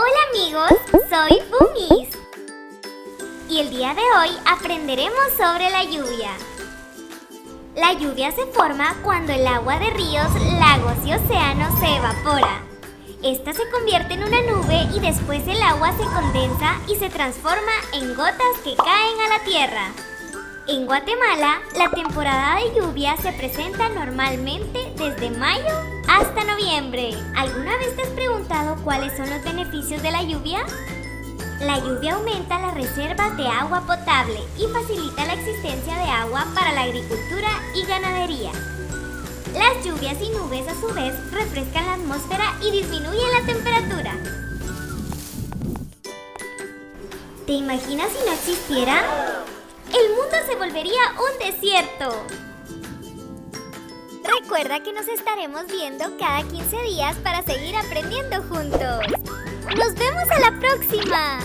Hola amigos, soy Fumis y el día de hoy aprenderemos sobre la lluvia. La lluvia se forma cuando el agua de ríos, lagos y océanos se evapora. Esta se convierte en una nube y después el agua se condensa y se transforma en gotas que caen a la tierra. En Guatemala, la temporada de lluvia se presenta normalmente desde mayo hasta noviembre. ¿Alguna vez te has preguntado cuáles son los beneficios de la lluvia? La lluvia aumenta las reservas de agua potable y facilita la existencia de agua para la agricultura y ganadería. Las lluvias y nubes a su vez refrescan la atmósfera y disminuyen la temperatura. ¿Te imaginas si no existiera? El mundo se volvería un desierto. Recuerda que nos estaremos viendo cada 15 días para seguir aprendiendo juntos. ¡Nos vemos a la próxima!